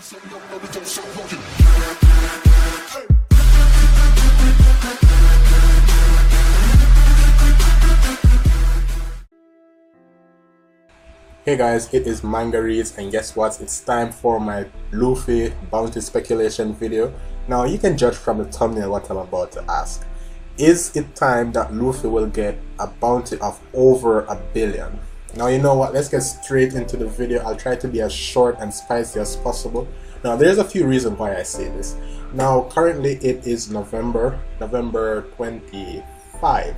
Hey guys, it is Manga Reads, and guess what? It's time for my Luffy bounty speculation video. Now you can judge from the thumbnail what I'm about to ask. Is it time that Luffy will get a bounty of over $1 billion? Now you know what, let's get straight into the video. I'll try to be as short and spicy as possible. Now there's a few reasons why I say this. Now currently it is November 25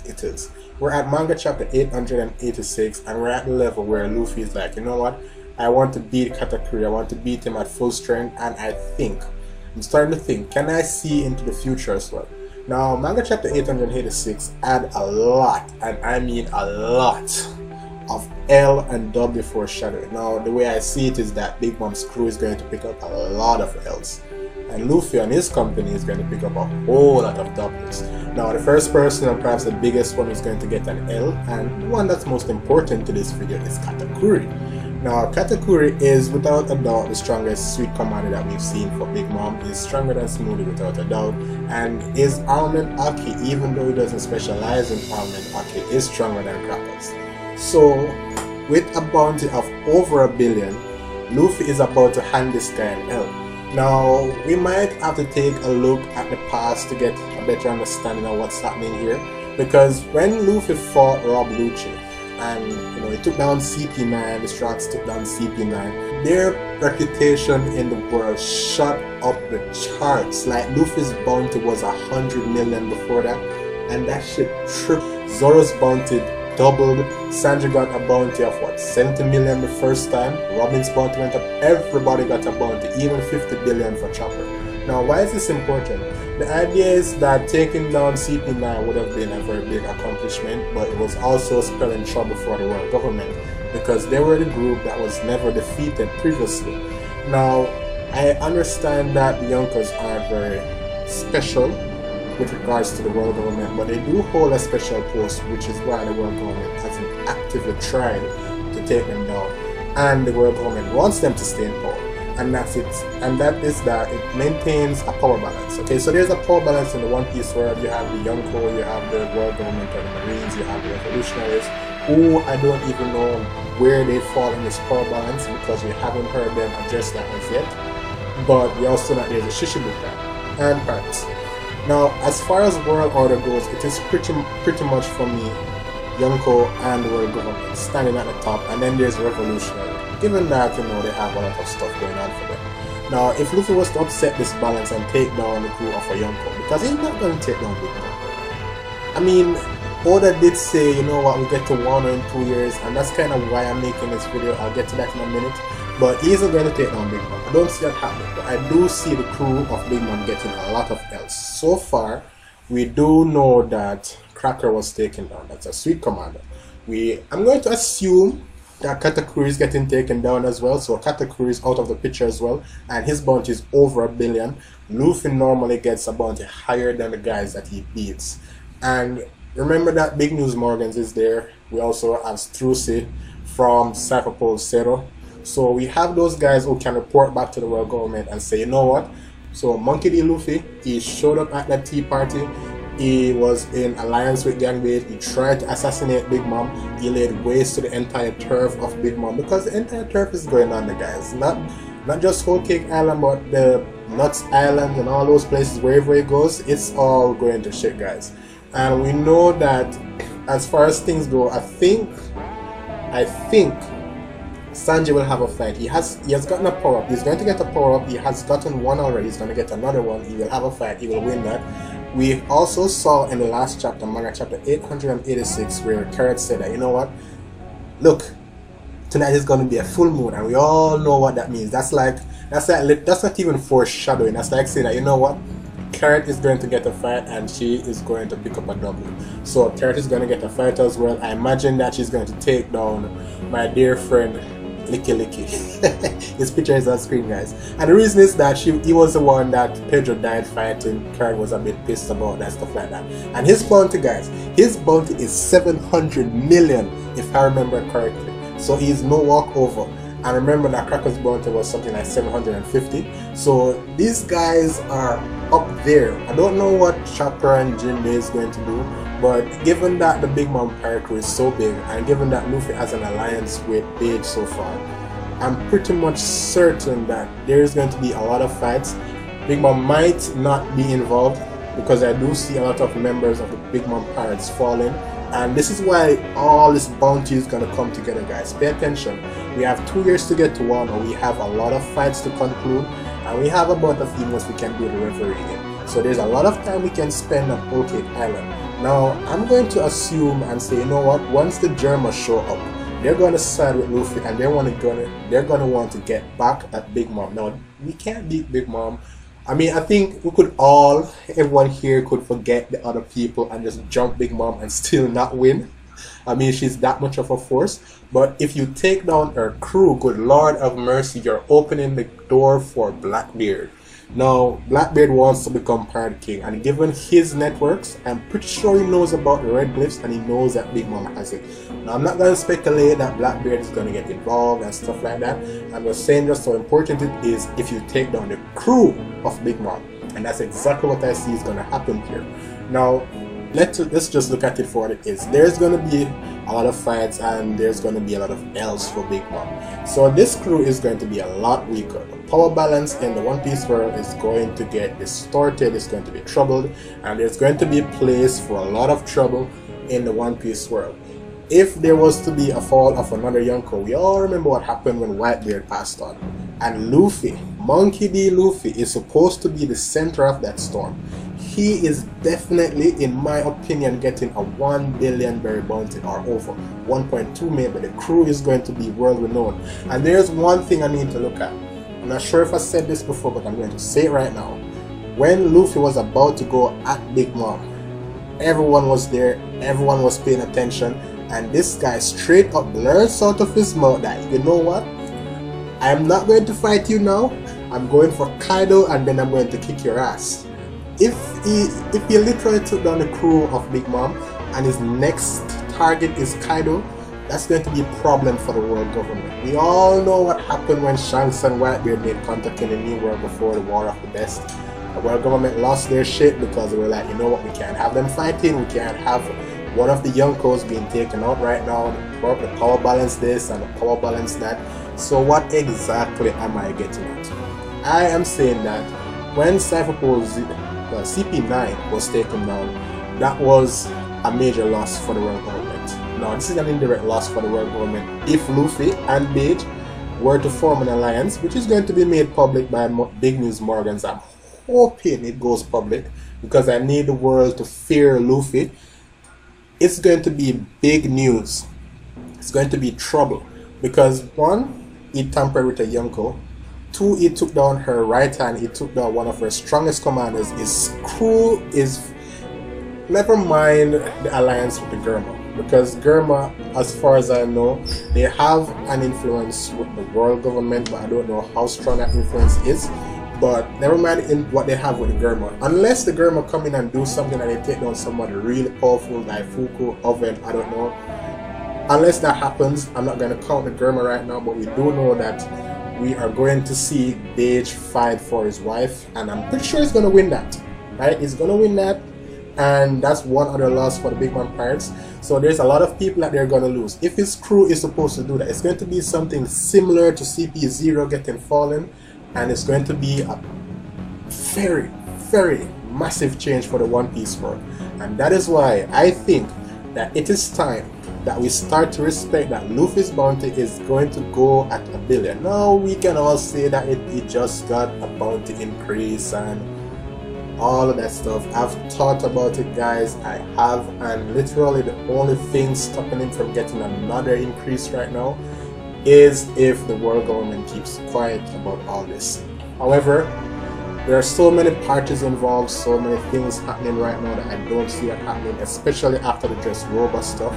it is. We're at manga chapter 886 and we're at the level where Luffy is like, you know what, I want to beat Katakuri, I want to beat him at full strength, and I'm starting to think, can I see into the future as well? Now manga chapter 886 add a lot, and I mean a lot, of L and W foreshadowing. Now the way I see it is that Big Mom's crew is going to pick up a lot of L's, and Luffy and his company is going to pick up a whole lot of W's. Now the first person, and perhaps the biggest one, is going to get an L, and the one that's most important to this video is Katakuri. Now Katakuri is without a doubt the strongest sweet commander that we've seen for Big Mom. He's stronger than Smoothie without a doubt, and his armament Aki, even though he doesn't specialize in armament Aki, is stronger than Crackers. So with a bounty of over $1 billion, Luffy is about to hand this guy an L. Now we might have to take a look at the past to get a better understanding of what's happening here, because when Luffy fought Rob Lucci and he took down CP9, the Strats took down CP9, their reputation in the world shot up the charts. Like Luffy's bounty was 100 million before that, and that shit tripled. Zoro's bounty doubled. Sanji got a bounty of what, 70 million the first time. Robin's bounty went up. Everybody got a bounty, even 50 billion for Chopper. Now why is this important? The idea is that taking down CP9 would have been a very big accomplishment, but it was also spelling trouble for the world government, because they were the group that was never defeated previously. Now I understand that the Yonkers aren't very special with regards to the world government, but they do hold a special post, which is why the world government hasn't actively tried to take them down, and the world government wants them to stay in power, and that's it. And that is that it maintains a power balance. Okay, so there's a power balance in the One Piece world. You have the Yonko, you have the world government or the Marines, you have the revolutionaries, who I don't even know where they fall in this power balance, because we haven't heard them address that as yet. But we also know there's a Shishibuka and Pirates. Now, as far as world order goes, it is pretty much for me, Yonko and the world government standing at the top, and then there's revolutionary. Given that they have a lot of stuff going on for them. Now, if Luffy was to upset this balance and take down the crew of a Yonko, because he's not going to take down Big Mom. I mean, Oda did say, you know what, we get to Wano in 2 years, and that's kind of why I'm making this video. I'll get to that in a minute. But he isn't going to take down Big Mom. I don't see that happening, but I do see the crew of Big Mom getting a lot of L's. So far, we do know that Cracker was taken down. That's a sweet commander. I'm going to assume that Katakuri is getting taken down as well. So Katakuri is out of the picture as well, and his bounty is over $1 billion. Luffy normally gets a bounty higher than the guys that he beats. And remember that Big News Morgans is there. We also have Strucy from Cypherpole Zero. So we have those guys who can report back to the world government and say, you know what? So Monkey D. Luffy, he showed up at that tea party. He was in alliance with Gangbait. He tried to assassinate Big Mom. He laid waste to the entire turf of Big Mom, because the entire turf is going on, the guys. Not just Whole Cake Island, but the Nuts Island and all those places. Wherever it goes, it's all going to shit, guys. And we know that as far as things go, I think Sanji will have a fight. He has gotten a power up. He's going to get a power up. He has gotten one already. He's going to get another one. He will have a fight. He will win that. We also saw in the last chapter, manga chapter 886, where Carrot said that, you know what, look, tonight is going to be a full moon, and we all know what that means. That's not even foreshadowing. That's like saying that, you know what, Carrot is going to get a fight, and she is going to pick up a W. So Carrot is going to get a fight as well. I imagine that she's going to take down my dear friend Licky. His picture is on screen, guys. And the reason is that he was the one that Pedro died fighting. Karen was a bit pissed about that, stuff like that. And his bounty, guys, his bounty is 700 million, if I remember correctly. So he's no walkover. and remember that Cracker's bounty was something like 750. So these guys are up there. I don't know what Chopper and Jinbei is going to do, but given that the Big Mom pirate crew is so big, and given that Luffy has an alliance with Page so far, I'm pretty much certain that there is going to be a lot of fights. Big Mom might not be involved because I do see a lot of members of the Big Mom pirates falling, and this is why all this bounty is going to come together, guys. Pay attention. We have 2 years to get to Wano. We have a lot of fights to conclude, and we have about a few months we can do the referee in. So there's a lot of time we can spend on Whole Cake Island. Now I'm going to assume and say, you know what, once the Germans show up, they're going to side with Luffy, and they're going to want to get back at Big Mom. Now we can't beat Big Mom. I mean, I think we could everyone here could forget the other people and just jump Big Mom and still not win. I mean, she's that much of a force. But if you take down her crew, good Lord of mercy, you're opening the door for Blackbeard. Now, Blackbeard wants to become Pirate King, and given his networks, I'm pretty sure he knows about the Red Glyphs, and he knows that Big Mom has it. Now, I'm not going to speculate that Blackbeard is going to get involved and stuff like that. I'm just saying just how important it is if you take down the crew of Big Mom, and that's exactly what I see is going to happen here. Now, let's just look at it for what it is. There's going to be a lot of fights, and there's going to be a lot of L's for Big Mom. So this crew is going to be a lot weaker. The power balance in the One Piece world is going to get distorted, it's going to be troubled, and there's going to be a place for a lot of trouble in the One Piece world. If there was to be a fall of another Yonko, we all remember what happened when Whitebeard passed on. And Luffy, Monkey D. Luffy, is supposed to be the center of that storm. He is definitely, in my opinion, getting a 1 billion berry bounty or over. 1.2 maybe. The crew is going to be world renowned. And there's one thing I need to look at. I'm not sure if I said this before, but I'm going to say it right now. When Luffy was about to go at Big Mom, everyone was there, everyone was paying attention, and this guy straight up blurts out of his mouth that, you know what, I'm not going to fight you now, I'm going for Kaido, and then I'm going to kick your ass. If he literally took down the crew of Big Mom and his next target is Kaido, that's going to be a problem for the world government. We all know what happened when Shanks and Whitebeard made contact in the New World before the War of the Best. The world government lost their shit because they were like, you know what, we can't have them fighting, we can't have one of the Yonkos being taken out right now, the power balance this and the power balance that. So what exactly am I getting at? I am saying that when CP9 was taken down, that was a major loss for the world government. Now this is an indirect loss for the world government if Luffy and Page were to form an alliance, which is going to be made public by Big News Morgans. I'm hoping it goes public because I need the world to fear Luffy. It's going to be big news. It's going to be trouble because 1, he tampered with a Yonko. 2, he took down her right hand, he took down one of her strongest commanders. His crew is, never mind the alliance with the Germa, because Germa, as far as I know, they have an influence with the world government, but I don't know how strong that influence is. But never mind in what they have with the Germa. Unless the Germa come in and do something and they take down somebody really powerful like Fuku, Oven, I don't know. Unless that happens, I'm not going to count the Germa right now, but we do know that we are going to see Page fight for his wife, and I'm pretty sure he's going to win that. Right? He's going to win that, and that's one other loss for the Big Mom Pirates. So there's a lot of people that they're going to lose. If his crew is supposed to do that, it's going to be something similar to CP0 getting fallen, and it's going to be a very, very massive change for the One Piece world. And that is why I think that it is time that we start to respect that Luffy's bounty is going to go at 1 billion. Now we can all say that it just got a bounty increase and all of that stuff. I've thought about it, guys, I have, and literally the only thing stopping him from getting another increase right now is if the world government keeps quiet about all this. However, there are so many parties involved, so many things happening right now that I don't see it happening, especially after the Dressrosa stuff.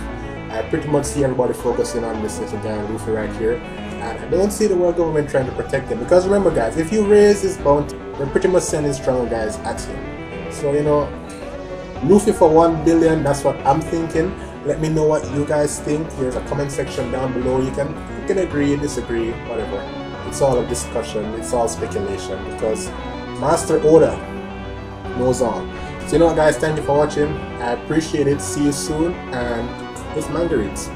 I pretty much see everybody focusing on this little guy Luffy right here, and I don't see the world government trying to protect him, because remember guys, if you raise his bounty, they're pretty much sending stronger guys at him. So you know, Luffy for 1 billion, that's what I'm thinking. Let me know what you guys think. There's a comment section down below. You can can agree, disagree, whatever. It's all a discussion, it's all speculation, because Master Oda knows all. So you know what, guys, thank you for watching. I appreciate it. See you soon, and it's Manga Reads.